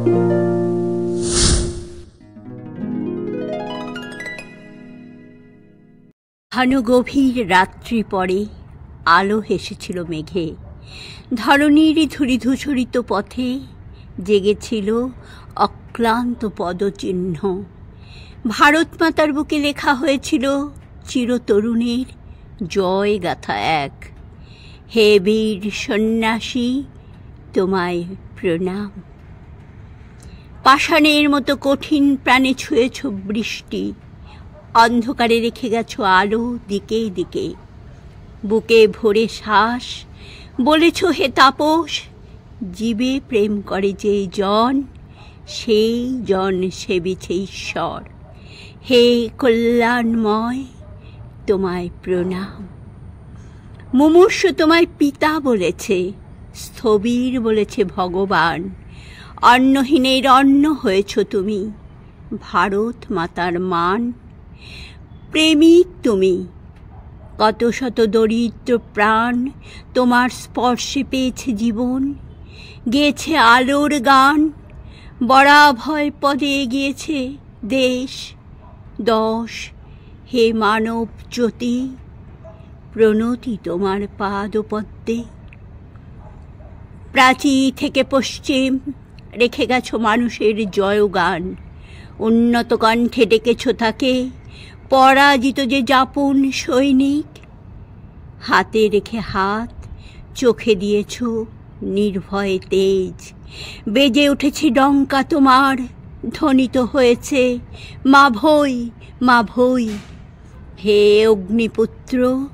ঘন গভীর রাত্রি পরে আলো হেসেছিল মেঘে, ধরণীর ধূলিধূসরিত পথে জেগেছিল অক্লান্ত পদচিহ্ন। ভারত মাতার বুকে লেখা হয়েছিল চিরতরুণের জয় গাথা এক। হে বীর সন্ন্যাসী, তোমায় প্রণাম। পাষাণের মতো কঠিন প্রাণে ছুঁয়েছ বৃষ্টি, অন্ধকারে রেখে গেছো আলো দিকে দিকে। বুকে ভরে শ্বাস বলেছ হে তাপস, জীবে প্রেম করে যে জন, সেই জন সেবিছে ঈশ্বর। হে কল্যাণময়, তোমায় প্রণাম। মুমূর্ষ তোমায় পিতা বলেছে, স্থবির বলেছে ভগবান। অন্নহীনের অন্ন হয়েছ তুমি, ভারত মাতার মান। প্রেমিক তুমি, কত শত দরিদ্র প্রাণ তোমার স্পর্শে পেয়েছে জীবন। গেয়েছে আলোর গান, বরাভয় পদে এগিয়েছে দেশ দশ। হে মানব জ্যোতি, প্রণতি তোমার পাদপদ্মে। প্রাচী থেকে পশ্চিম রেখে গেছো মানুষের জয়গান। উন্নত কণ্ঠে ডেকেছ তাকে, পরাজিত যে যাপন সৈনিক। হাতে রেখে হাত, চোখে দিয়েছ নির্ভয় তেজ। বেজে উঠেছে ডঙ্কা তোমার, ধ্বনিত হয়েছে মা ভৈ, মা ভৈ। হে অগ্নিপুত্র,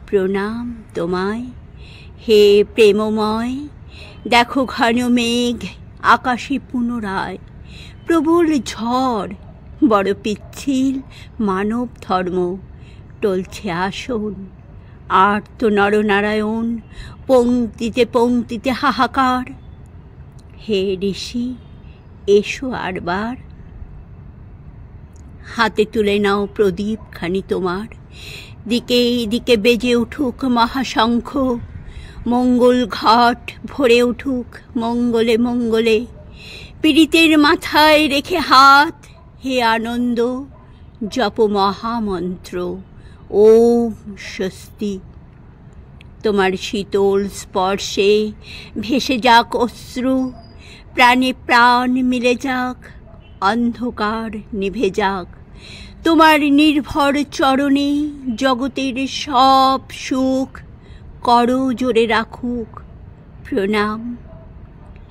প্রণাম তোমায়। হে প্রেমময়, দেখো ঘন মেঘ আকাশে পুনরায়। প্রবল ঝড়, বড় পিচ্ছিল মানব ধর্ম, টলছে আসন। আর্ত নরনারায়ণ, পংক্তিতে পংক্তিতে হাহাকার। হে ঋষি, এসো আরবার। হাতে তুলে নাও প্রদীপ খানি তোমার, দিকে দিকে বেজে উঠুক মহাশঙ্খ। মঙ্গল ঘট ভরে উঠুক মঙ্গলে মঙ্গলে। পীড়িতের মাথায় রেখে হাত, হে আনন্দ, জপ মহামন্ত্র ওম স্বস্তি। তোমার শীতল স্পর্শে ভেসে যাক অশ্রু, প্রাণে প্রাণ মিলে যাক, অন্ধকার নিভে যাক। তোমার নির্ভর চরণে জগতের সব সুখ করো জোরে রাখুক প্রণাম।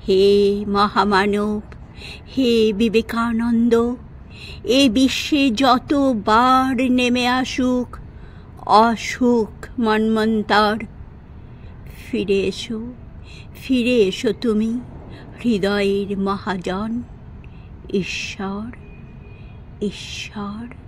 হে মহামানব, হে বিবেকানন্দ, এ বিশ্বে যতবার নেমে আসুক অসুখ মন্বন্তর। ফিরে এসো, ফিরে এসো তুমি হৃদয়ের মহাজন। ঈশ্বর, ঈশ্বর।